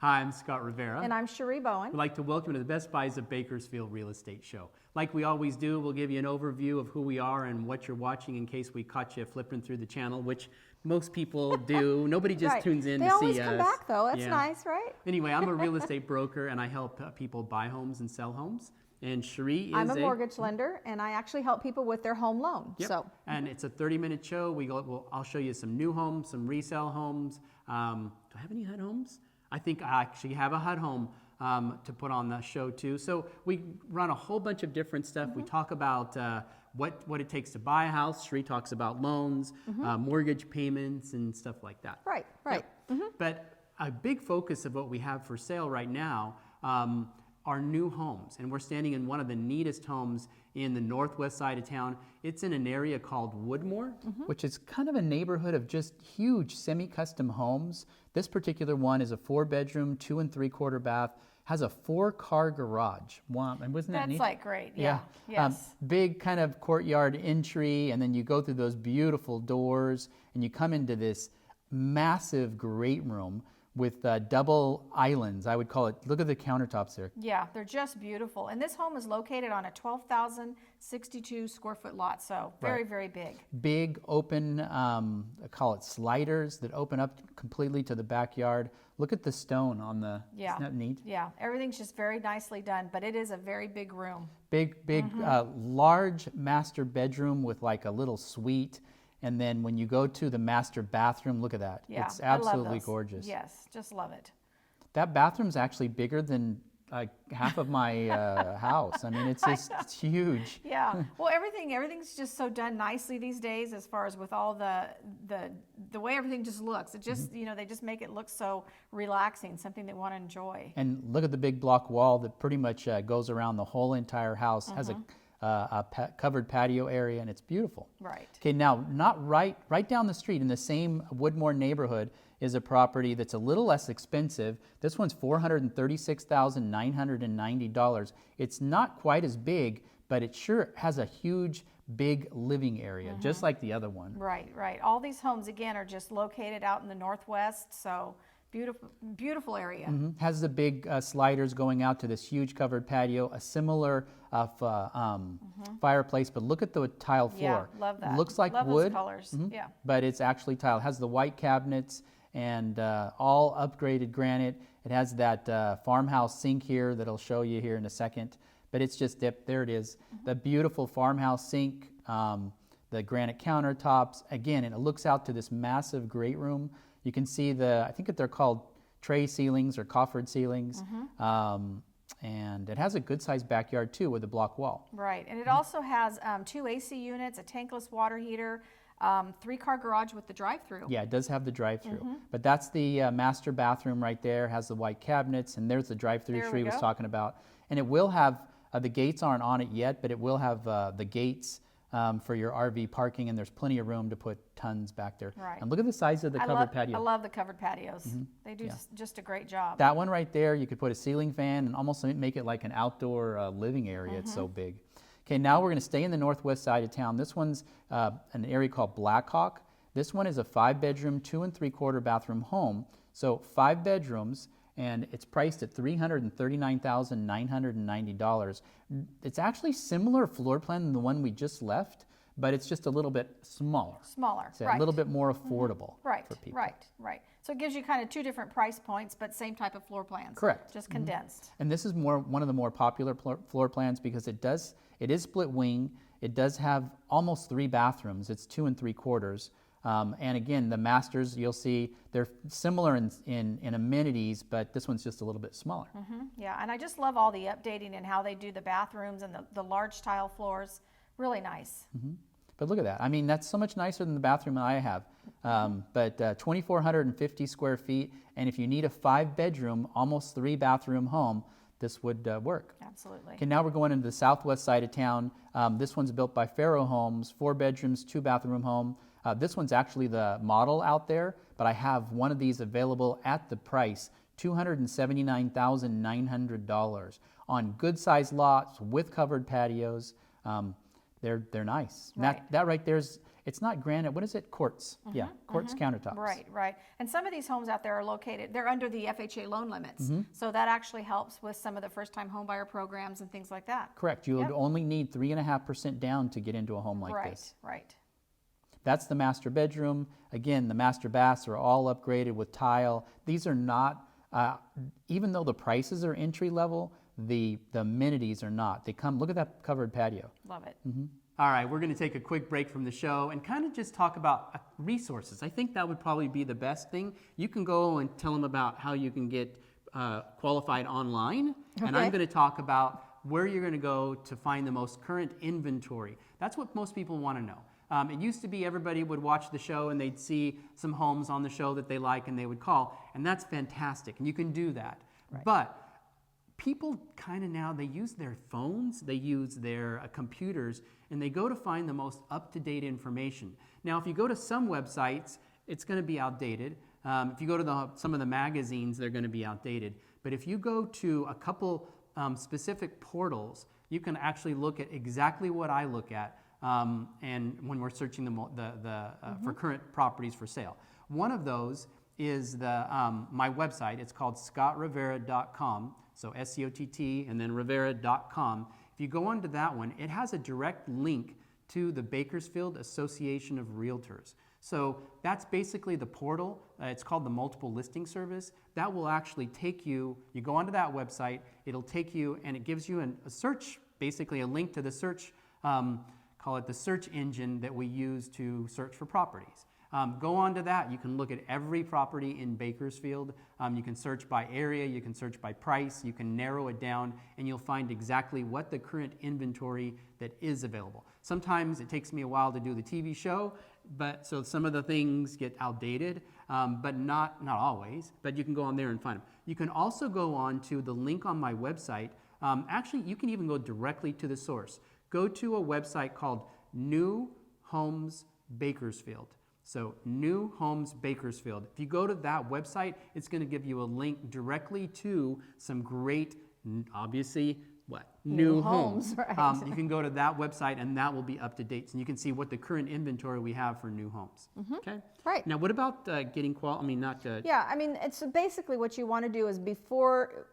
Hi, I'm Scott Rivera. And I'm Cherie Bowen. We'd like to welcome you to the Best Buys of Bakersfield Real Estate Show. Like we always do, we'll give you an overview of who we are and what you're watching in case we caught you flipping through the channel, which most people do. Nobody just tunes in to see us. They always come back though. That's nice, right? Anyway, I'm a real estate broker and I help people buy homes and sell homes. And Cherie is I'm a mortgage lender, and I actually help people with their home loan. Yep. So. And it's a 30-minute show. I'll show you some new homes, some resale homes. Do I have any HUD homes? I think I actually have a HUD home to put on the show too. So we run a whole bunch of different stuff. We talk about what it takes to buy a house. Cherie talks about loans, mortgage payments, and stuff like that. Right. Yep. But a big focus of what we have for sale right now are new homes. And we're standing in one of the neatest homes in the northwest side of town. It's in an area called Woodmore, which is kind of a neighborhood of just huge semi-custom homes. This particular one is a 4-bedroom, 2 3/4 bath, has a 4-car garage. Wow, and wasn't that neat? That's like great, yeah. Yes. Big kind of courtyard entry, and then you go through those beautiful doors, and you come into this massive great room with double islands, I would call it. Look at the countertops there. Yeah, they're just beautiful. And this home is located on a 12,062 square foot lot, so very, very big. Big open, I call it sliders that open up completely to the backyard. Look at the stone on the, isn't that neat? Yeah, everything's just very nicely done, but it is a very big room. Big, large master bedroom with like a little suite. And then when you go to the master bathroom, look at that. Yeah, it's absolutely I love those. gorgeous. Yes, just love it. That bathroom's actually bigger than half of my house. I mean, it's huge. Yeah. Well, everything's just so done nicely these days, as far as with all the way everything just looks. It just they just make it look so relaxing, something they want to enjoy. And look at the big block wall that pretty much goes around the whole entire house. Has a covered patio area, and it's beautiful. Right. Okay, now not right down the street in the same Woodmore neighborhood is a property that's a little less expensive. This one's $436,990. It's not quite as big, but it sure has a huge, big living area, just like the other one. Right. All these homes, again, are just located out in the northwest, so beautiful area. Has the big sliders going out to this huge covered patio, a similar fireplace, but look at the tile floor. Yeah, love that. Looks like love wood, those colors. Yeah. But it's actually tile. It has the white cabinets and all upgraded granite. It has that farmhouse sink here that I'll show you here in a second. But it's just there it is, the beautiful farmhouse sink, the granite countertops. Again, and it looks out to this massive great room. You can see I think that they're called tray ceilings or coffered ceilings. And it has a good sized backyard too with a block wall. Right, and it also has 2 AC units, a tankless water heater, 3-car garage with the drive-through. Yeah, it does have the drive-through. But that's the master bathroom right there, has the white cabinets, and there's the drive-through Cherie was talking about. And it will have, the gates aren't on it yet, but it will have the gates for your RV parking, and there's plenty of room to put tons back there. Right. And look at the size of the covered patio. I love the covered patios. They do just a great job. That one right there, you could put a ceiling fan and almost make it like an outdoor living area. It's so big. Okay, now we're going to stay in the northwest side of town. This one's an area called Blackhawk. This one is a 5-bedroom, 2 3/4 bathroom home. So 5 bedrooms. And it's priced at $339,990. It's actually similar floor plan than the one we just left, but it's just a little bit smaller. So a little bit more affordable for people. Right. So it gives you kind of 2 different price points, but same type of floor plans. Correct. Just condensed. And this is one of the more popular floor plans because it is split wing. It does have almost 3 bathrooms. It's 2 3/4. And again, the masters, you'll see, they're similar in amenities, but this one's just a little bit smaller. Yeah, and I just love all the updating and how they do the bathrooms and the large tile floors. Really nice. But look at that. I mean, that's so much nicer than the bathroom I have. But 2,450 square feet, and if you need a 5-bedroom, almost 3-bathroom home, this would work. Absolutely. Okay, now we're going into the southwest side of town. This one's built by Faro Homes, 4 bedrooms, 2-bathroom home. This one's actually the model out there, but I have one of these available at the price, $279,900 on good-sized lots with covered patios. They're nice. Right. That right there is It's not granite. What is it? Quartz. Yeah, quartz countertops. Right, right. And some of these homes out there are located, they're under the FHA loan limits. So that actually helps with some of the first-time homebuyer programs and things like that. Correct. You would only need 3.5% down to get into a home like this. Right. That's the master bedroom. Again, the master baths are all upgraded with tile. These are not, even though the prices are entry level, the amenities are not. They come, look at that covered patio. Love it. All right, we're going to take a quick break from the show and kind of just talk about resources. I think that would probably be the best thing. You can go and tell them about how you can get qualified online, and I'm going to talk about where you're going to go to find the most current inventory. That's what most people want to know. It used to be everybody would watch the show and they'd see some homes on the show that they like and they would call, and that's fantastic, and you can do that. Right. But people kind of now, they use their phones, they use their computers, and they go to find the most up-to-date information. Now, if you go to some websites, it's going to be outdated. If you go to some of the magazines, they're going to be outdated. But if you go to a couple specific portals, you can actually look at exactly what I look at. And when we're searching for current properties for sale. One of those is my website. It's called scottrivera.com, so SCOTT and then rivera.com. If you go onto that one, it has a direct link to the Bakersfield Association of Realtors. So that's basically the portal. It's called the Multiple Listing Service. That will actually take you go onto that website, it'll take you and it gives you a search, basically a link to the search, call it the search engine that we use to search for properties. Go on to that. You can look at every property in Bakersfield. You can search by area, you can search by price, you can narrow it down, and you'll find exactly what the current inventory that is available. Sometimes it takes me a while to do the TV show, so some of the things get outdated, but not always. But you can go on there and find them. You can also go on to the link on my website. Actually, you can even go directly to the source. Go to a website called New Homes Bakersfield. So New Homes Bakersfield. If you go to that website, it's going to give you a link directly to some great, obviously, New homes. Right. You can go to that website and that will be up to date. And you can see what the current inventory we have for new homes. Okay? Right. Now, what about getting Yeah, I mean, it's basically what you want to do is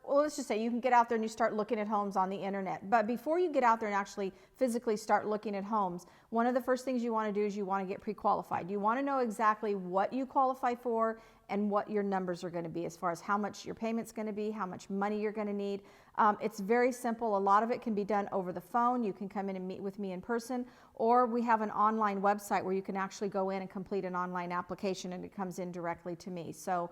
let's just say you can get out there and you start looking at homes on the internet. But before you get out there and actually physically start looking at homes, one of the first things you want to do is you want to get pre-qualified. You want to know exactly what you qualify for and what your numbers are going to be as far as how much your payment's going to be, how much money you're going to need. It's very simple. A lot of it can be done over the phone. You can come in and meet with me in person, or we have an online website where you can actually go in and complete an online application and it comes in directly to me. So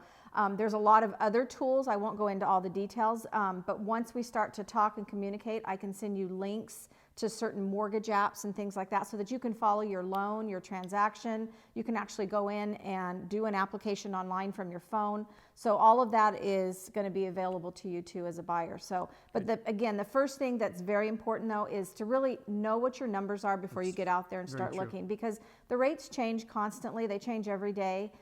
there's a lot of other tools. I won't go into all the details, but once we start to talk and communicate, I can send you links to certain mortgage apps and things like that so that you can follow your loan, your transaction. You can actually go in and do an application online from your phone. So all of that is going to be available to you too as a buyer. So, but again, the first thing that's very important though is to really know what your numbers are before you get out there and start looking, because the rates change constantly. They change every day.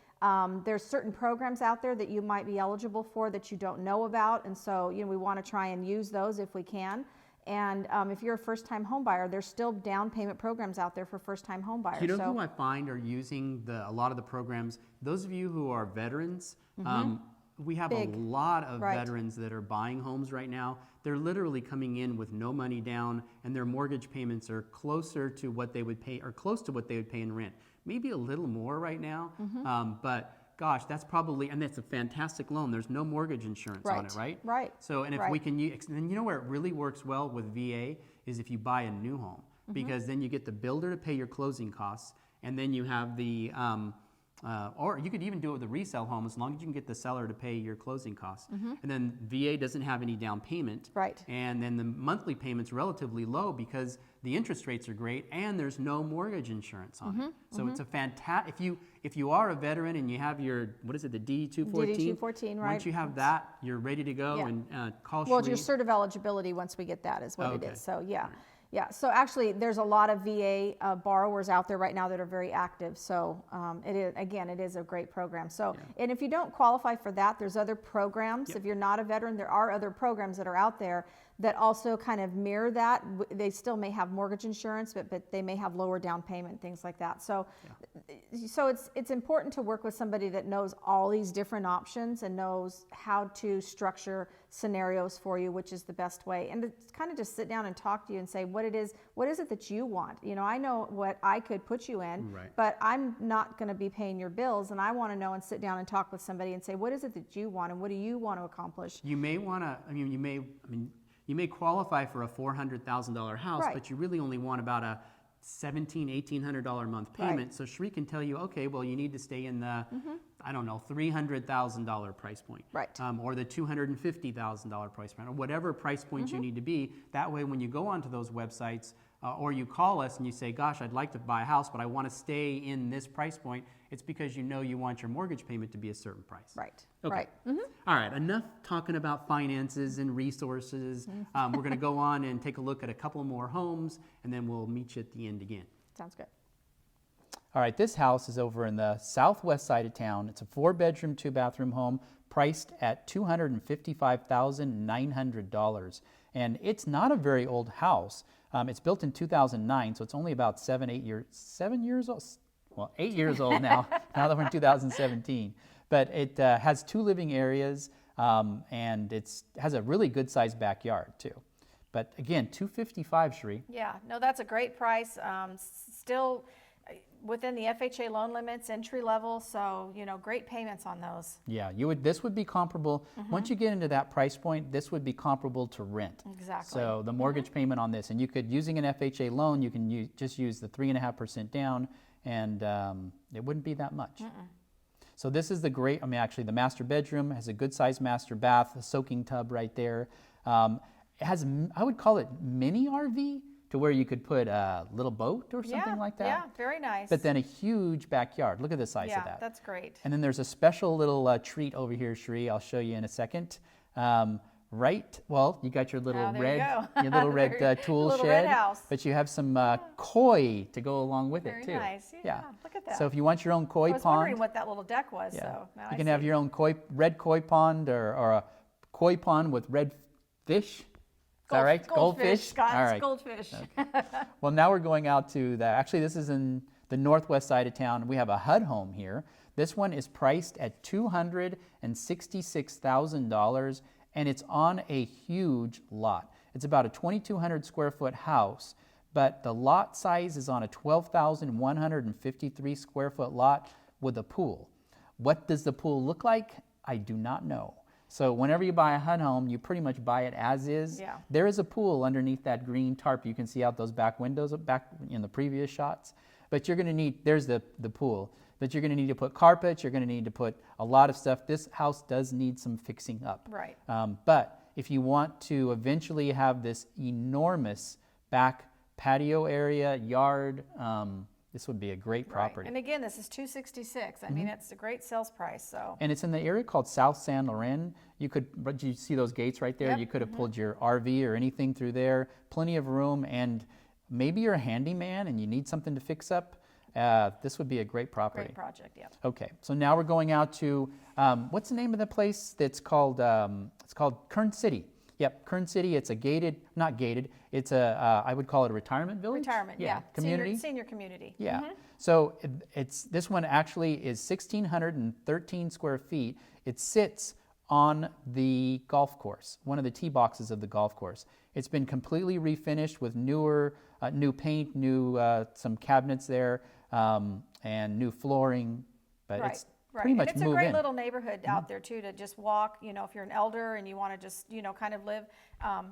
There's certain programs out there that you might be eligible for that you don't know about. And so, we want to try and use those if we can. And if you're a first-time home buyer, there's still down payment programs out there for first-time home buyers. You know who I find are using a lot of the programs? Those of you who are veterans, we have a lot of veterans that are buying homes right now. They're literally coming in with no money down, and their mortgage payments are closer to what they would pay, or close to what they would pay in rent. Maybe a little more right now, but gosh, that's probably, and that's a fantastic loan. There's no mortgage insurance on it, right? Right. So, and if we can use, then you know where it really works well with VA is if you buy a new home, because then you get the builder to pay your closing costs, and then you have the, or you could even do it with a resale home as long as you can get the seller to pay your closing costs. And then VA doesn't have any down payment. Right. And then the monthly payment's relatively low because the interest rates are great and there's no mortgage insurance on it. So it's a fantastic, if you are a veteran and you have your, what is it, the D214? D214, right. Once you have that, you're ready to go and call Well, Sheree. your cert of eligibility once we get that is what it is. So yeah. Right. Yeah, so actually there's a lot of VA borrowers out there right now that are very active. So it is a great program. So, and if you don't qualify for that, there's other programs. If you're not a veteran, there are other programs that are out there that also kind of mirror that. They still may have mortgage insurance, but they may have lower down payment, things like that. So, so it's important to work with somebody that knows all these different options and knows how to structure scenarios for you, which is the best way. And to kind of just sit down and talk to you and say what is it that you want? You know, I know what I could put you in, but I'm not going to be paying your bills, and I want to know and sit down and talk with somebody and say, what is it that you want and what do you want to accomplish? You may want to, you may qualify for a $400,000 house, but you really only want about a $1,800 a month payment. So Sheree can tell you, okay, well, you need to stay in the, I don't know, $300,000 price point. Or the $250,000 price point, or whatever price point you need to be. That way, when you go onto those websites, or you call us and you say, gosh, I'd like to buy a house, but I want to stay in this price point, it's because you know you want your mortgage payment to be a certain price. Okay. All right, enough talking about finances and resources. We're going to go on and take a look at a couple more homes, and then we'll meet you at the end again. Sounds good. All right, this house is over in the southwest side of town. It's a 4-bedroom, 2-bathroom home priced at $255,900. And it's not a very old house. It's built in 2009, so it's only about 7 years old. Well, 8 years old now, now that we're in 2017. But it has 2 living areas, and it has a really good-sized backyard, too. But again, $255,000, Sheree. Yeah, no, that's a great price. Still within the FHA loan limits, entry level, so, you know, great payments on those. Yeah, this would be comparable. Once you get into that price point, this would be comparable to rent. Exactly. So the mortgage payment on this, and you could, using an FHA loan, you can just use the 3.5% down, and it wouldn't be that much. So this is actually the master bedroom has a good-sized master bath, a soaking tub right there. It has, I would call it mini RV, to where you could put a little boat or something like that. Yeah, very nice. But then a huge backyard. Look at the size of that. Yeah, that's great. And then there's a special little treat over here, Sheree. I'll show you in a second. Well, you got your little red tool little shed, red house. but you have some koi to go along with it too. Very nice. Yeah, look at that. So if you want your own koi I was pond, wondering what that little deck was. So now you can have your own red koi pond or a koi pond with red fish. Is that right? Goldfish, Scott. All right. Goldfish. Okay. Well, now we're going out to actually this is in the northwest side of town. We have a HUD home here. This one is priced at $266,000, and it's on a huge lot. It's about a 2,200 square foot house, but the lot size is on a 12,153 square foot lot with a pool. What does the pool look like? I do not know. So whenever you buy a HUD home, you pretty much buy it as is. Yeah. There is a pool underneath that green tarp. You can see out those back windows back in the previous shots. But you're going to need, there's the pool. But you're going to need to put carpet. You're going to need to put a lot of stuff. This house does need some fixing up. Right. But if you want to eventually have this enormous back patio area, yard, this would be a great property. Right. And again, this is $266. I mean, it's a great sales price. So. And it's in the area called South San Loren. You see those gates right there? Yep. You could have pulled your RV or anything through there. Plenty of room, and maybe you're a handyman and you need something to fix up. This would be a great property. Great project, yeah. Okay, so now we're going out to what's the name of the place? That's called it's called Kern City. Yep, Kern City. It's a not gated. It's I would call it a retirement village. Retirement, yeah. Community. Senior community. Yeah. So this one actually is 1,613 square feet. It sits on the golf course, one of the tee boxes of the golf course. It's been completely refinished with new paint, some cabinets there, and new flooring. But it's pretty much it's a great little neighborhood out there too to just walk. You know, if you're an elder and you want to just kind of live,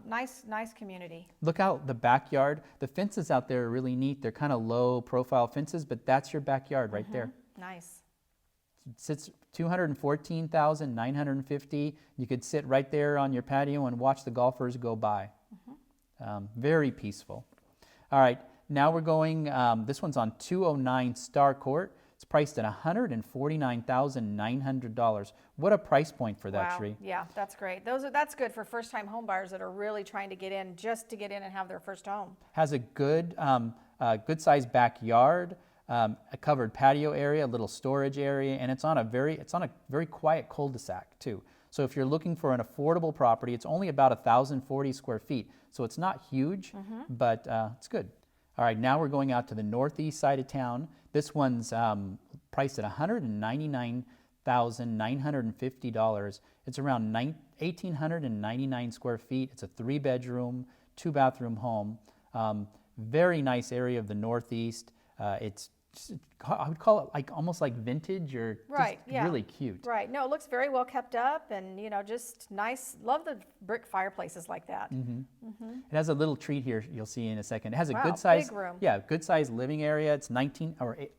nice community. Look out the backyard. The fences out there are really neat. They're kind of low profile fences, but that's your backyard right there. Nice. It sits 214,950. You could sit right there on your patio and watch the golfers go by. Very peaceful. All right, now we're going. This one's on 209 Star Court. It's priced at $149,900. What a price point for that, Sheree. Yeah, that's great. That's good for first-time home buyers that are really trying to get in, just to get in and have their first home. Has a good-sized backyard, a covered patio area, a little storage area, and it's on a very quiet cul-de-sac too. So if you're looking for an affordable property, it's only about 1,040 square feet. So it's not huge, but it's good. All right, now we're going out to the northeast side of town. This one's priced at $199,950. It's around 1,899 square feet. It's a 3-bedroom, 2-bathroom home. Very nice area of the Northeast. It's I would call it like almost like vintage or Right, just yeah. really cute. Right. No, it looks very well kept up, and just nice. Love the brick fireplaces like that. It has a little treat here you'll see in a second. It has a Wow, good size, big room. yeah, good size living area. It's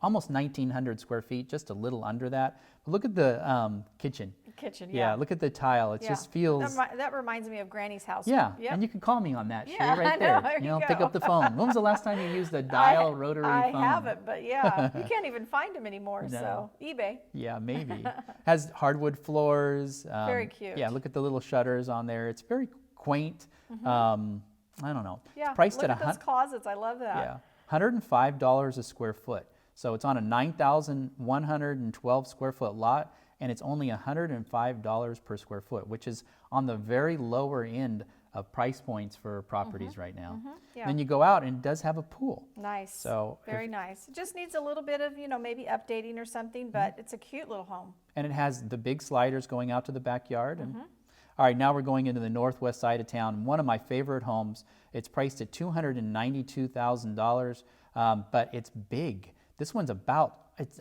almost 1,900 square feet, just a little under that. But look at the kitchen. Kitchen, Yeah, yeah. look at the tile. It Yeah. just feels. That reminds me of Granny's house. Yeah, Yep. and you can call me on that, Yeah, Sherry, right I know. there. There you Pick go. up the phone. When was the last time you used a dial rotary I phone? haven't, but yeah, you can't even find them anymore. No. So eBay. Yeah, maybe. Has hardwood floors. Very cute. Yeah, look at the little shutters on there. It's very quaint. I don't know. Yeah. It's priced Look at at those closets. I love that. Yeah, $105 a square foot. So it's on a 9,112 square foot lot, and it's only $105 per square foot, which is on the very lower end of price points for properties right now. Yeah. Then you go out and it does have a pool. Nice. So very nice. It just needs a little bit of, maybe updating or something, but it's a cute little home. And it has the big sliders going out to the backyard. And all right, now we're going into the northwest side of town. One of my favorite homes. It's priced at $292,000, but it's big. This one's it's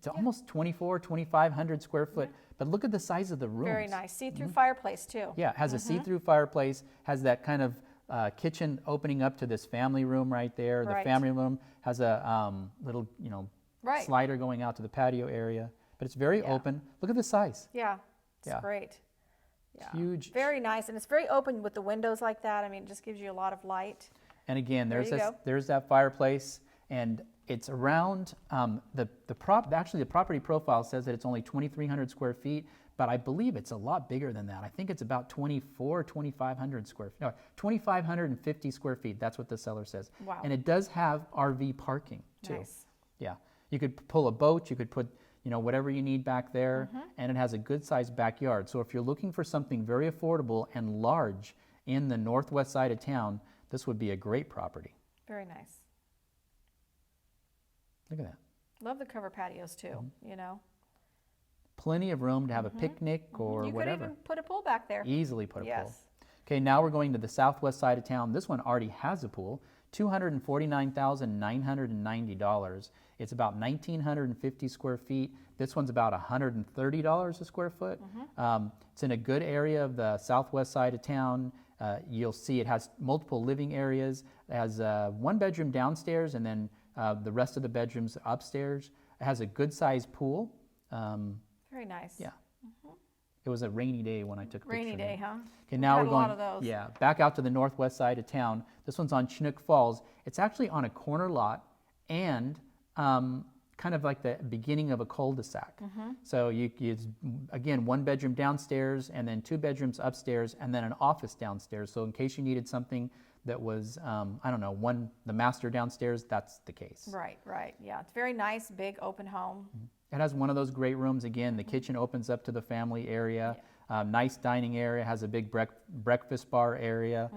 almost 2,500 square foot, but look at the size of the rooms. Very nice. See-through fireplace too. Yeah, it has a see-through fireplace, has that kind of kitchen opening up to this family room right there. Right. The family room has a little, Right. slider going out to the patio area, but it's very open. Look at the size. Yeah. It's Yeah. great. Yeah. Huge. Very nice, and it's very open with the windows like that. I mean, it just gives you a lot of light. And again, There you go. there's that fireplace, and it's around the property profile says that it's only 2,300 square feet, but I believe it's a lot bigger than that. I think it's about 2,500 square feet. No, 2,550 square feet. That's what the seller says. Wow. And it does have RV parking too. Nice. Yeah, you could pull a boat. You could put whatever you need back there, and it has a good sized backyard. So if you're looking for something very affordable and large in the northwest side of town, this would be a great property. Very nice. Look at that. Love the cover patios too. Plenty of room to have a picnic or You whatever. could even put a pool back there. Easily put a pool. Yes. Okay, now we're going to the southwest side of town. This one already has a pool, $249,990. It's about 1,950 square feet. This one's about $130 a square foot. It's in a good area of the southwest side of town. You'll see it has multiple living areas. It has one bedroom downstairs and then the rest of the bedrooms upstairs. It has a good-sized pool. Very nice. Yeah. It was a rainy day when I took a picture. Rainy day, huh? Okay, now had we're a going. lot of those. Yeah, back out to the northwest side of town. This one's on Chinook Falls. It's actually on a corner lot and kind of like the beginning of a cul-de-sac. So it's again, one bedroom downstairs and then 2 bedrooms upstairs and then an office downstairs. So in case you needed something that was, the master downstairs, that's the case. Right. Yeah, it's very nice, big, open home. It has one of those great rooms. Again, the kitchen opens up to the family area. Nice dining area. Has a big breakfast bar area.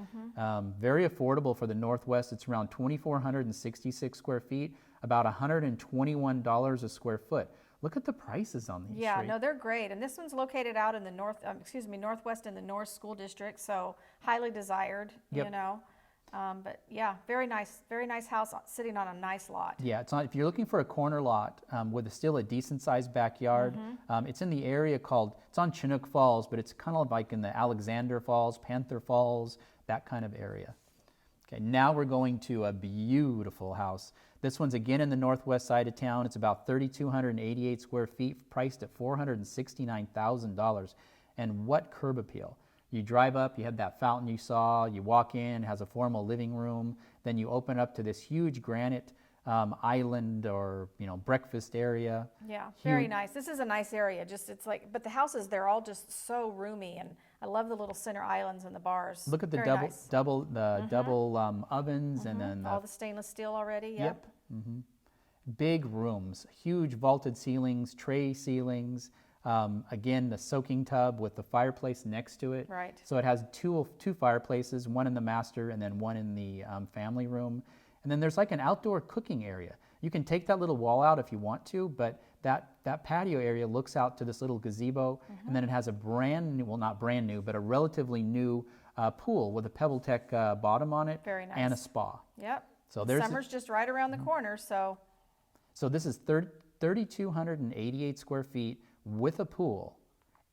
Very affordable for the Northwest. It's around 2,466 square feet, about $121 a square foot. Look at the prices on these. Yeah, Sherry. no, they're great. And this one's located out in the Northwest in the North School District, so highly desired, Yep. But yeah, very nice house sitting on a nice lot. Yeah, if you're looking for a corner lot with still a decent sized backyard, it's in the area it's on Chinook Falls, but it's kind of like in the Alexander Falls, Panther Falls, that kind of area. Okay, now we're going to a beautiful house. This one's again in the northwest side of town. It's about 3,288 square feet, priced at $469,000. And what curb appeal. You drive up, you have that fountain you saw, you walk in, it has a formal living room, then you open up to this huge granite island or breakfast area. Yeah, very nice. This is a nice area. But the houses, they're all just so roomy, and I love the little center islands and the bars. Look at the Very nice. double ovens and then all the stainless steel already. Yep. Big rooms, huge vaulted ceilings, tray ceilings. Again, the soaking tub with the fireplace next to it. Right. So it has two fireplaces, one in the master and then one in the family room. And then there's like an outdoor cooking area. You can take that little wall out if you want to, but that patio area looks out to this little gazebo, and then it has a brand new, well, not brand new, but a relatively new pool with a PebbleTech bottom on it. Very nice. And a spa. Yep. So there's Summer's just right around the corner, so. So this is 3,288 square feet with a pool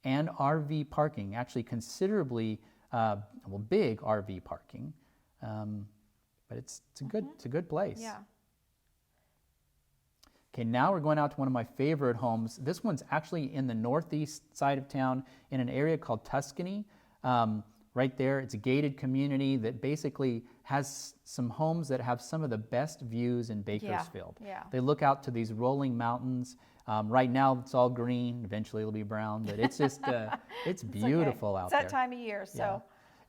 and RV parking, actually considerably, big RV parking. But it's a good place. Yeah. Okay, now we're going out to one of my favorite homes. This one's actually in the northeast side of town in an area called Tuscany. Right there, it's a gated community that basically has some homes that have some of the best views in Bakersfield. Yeah. They look out to these rolling mountains. Right now it's all green, eventually it'll be brown, but it's just, it's beautiful out there. It's that time of year, so. Yeah.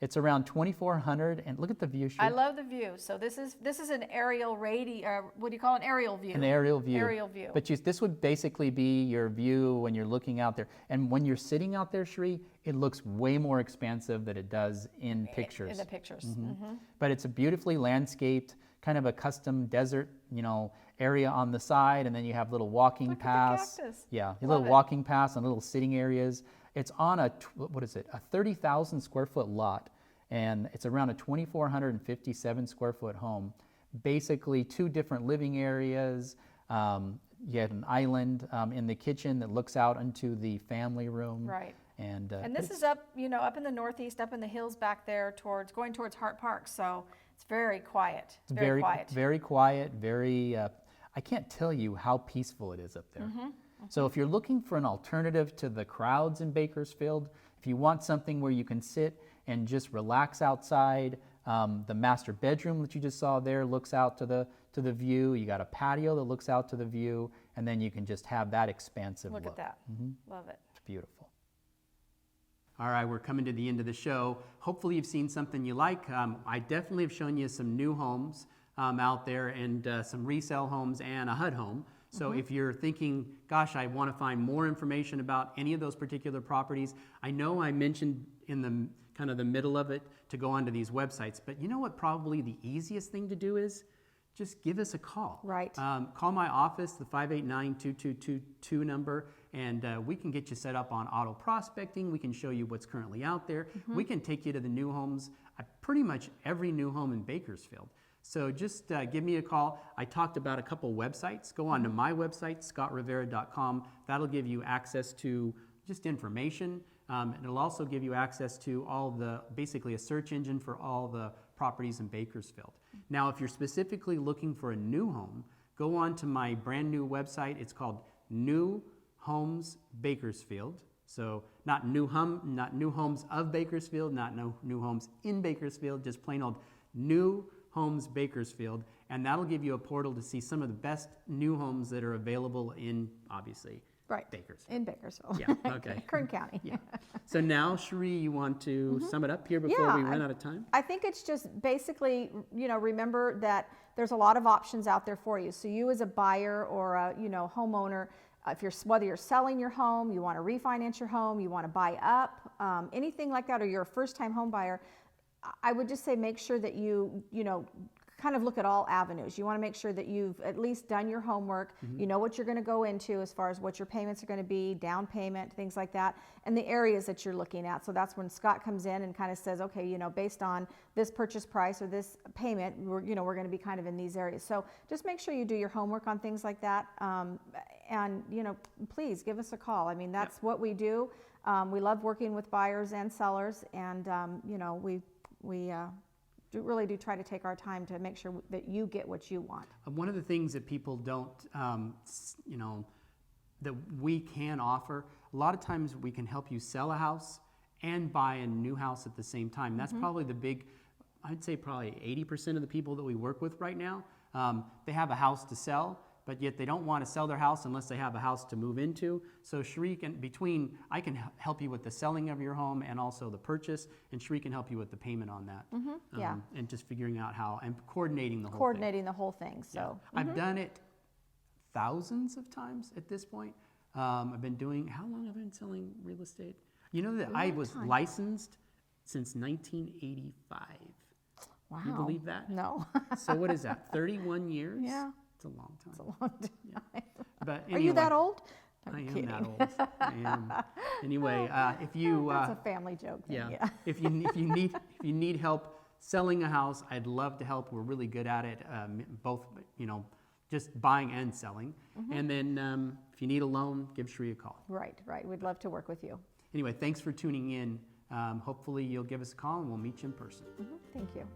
It's around 2,400, and look at the view. I love the view. So this is an aerial what do you call it? An aerial view. An aerial view. Aerial view. But this would basically be your view when you're looking out there. And when you're sitting out there, Sheree, it looks way more expansive than it does in pictures. In the pictures. But it's a beautifully landscaped, kind of a custom desert, area on the side, and then you have little walking Look paths. at the cactus. Yeah, Love little it. walking paths and little sitting areas. It's on a 30,000 square foot lot, and it's around a 2,457 square foot home. Basically, two different living areas. You have an island in the kitchen that looks out into the family room. Right. And this is up in the northeast, up in the hills back there going towards Hart Park. So it's very quiet. It's very quiet. Very quiet, very, I can't tell you how peaceful it is up there. So if you're looking for an alternative to the crowds in Bakersfield, if you want something where you can sit and just relax outside, the master bedroom that you just saw there looks out to the view. You got a patio that looks out to the view, and then you can just have that expansive look. Look at that. Love it. It's beautiful. All right, we're coming to the end of the show. Hopefully you've seen something you like. I definitely have shown you some new homes out there, and some resale homes and a HUD home. So if you're thinking, gosh, I want to find more information about any of those particular properties, I know I mentioned in the kind of the middle of it to go onto these websites, but you know what probably the easiest thing to do is? Just give us a call. Right. Call my office, the 589-2222 number, and we can get you set up on auto prospecting. We can show you what's currently out there. We can take you to the new homes, pretty much every new home in Bakersfield. So just give me a call. I talked about a couple websites. Go on to my website, scottrivera.com. That'll give you access to just information. It'll also give you access to basically a search engine for all the properties in Bakersfield. Now, if you're specifically looking for a new home, go on to my brand new website. It's called New Homes Bakersfield. So not new homes of Bakersfield, not new homes in Bakersfield, just plain old New Homes Bakersfield. And that'll give you a portal to see some of the best new homes that are available in, obviously, Right. Bakersfield. In Bakersfield. Yeah, okay. Kern County. Yeah. So now, Sheree, you want to sum it up here before we run out of time? I think it's just basically, remember that there's a lot of options out there for you. So you as a buyer or a, homeowner, whether you're selling your home, you want to refinance your home, you want to buy up, anything like that, or you're a first-time home buyer, I would just say make sure that you kind of look at all avenues. You want to make sure that you've at least done your homework. You know what you're going to go into as far as what your payments are going to be, down payment, things like that, and the areas that you're looking at. So that's when Scott comes in and kind of says, okay, based on this purchase price or this payment, we're going to be kind of in these areas. So just make sure you do your homework on things like that. And please give us a call. I mean, that's what we do. We love working with buyers and sellers, and we really do try to take our time to make sure that you get what you want. One of the things that people don't, that we can offer, a lot of times we can help you sell a house and buy a new house at the same time. That's probably I'd say probably 80% of the people that we work with right now, they have a house to sell, but yet they don't want to sell their house unless they have a house to move into. So Sheree I can help you with the selling of your home and also the purchase, and Sheree can help you with the payment on that. And just figuring out how, and coordinating the whole thing. The whole thing, so. Yeah. I've done it thousands of times at this point. I've been doing, how long have I been selling real estate? You know that I Long was time. licensed since 1985. Wow. Can you believe that? No. So what is that, 31 years? Yeah. It's a long time. It's a long time. But Are you that anyway, old? I I'm am kidding. that old. I am. Anyway, if you That's a family joke. Then, yeah, if you need help selling a house, I'd love to help. We're really good at it, both just buying and selling. And then if you need a loan, give Sheree a call. Right. We'd love to work with you. Anyway, thanks for tuning in. Hopefully you'll give us a call and we'll meet you in person. Thank you.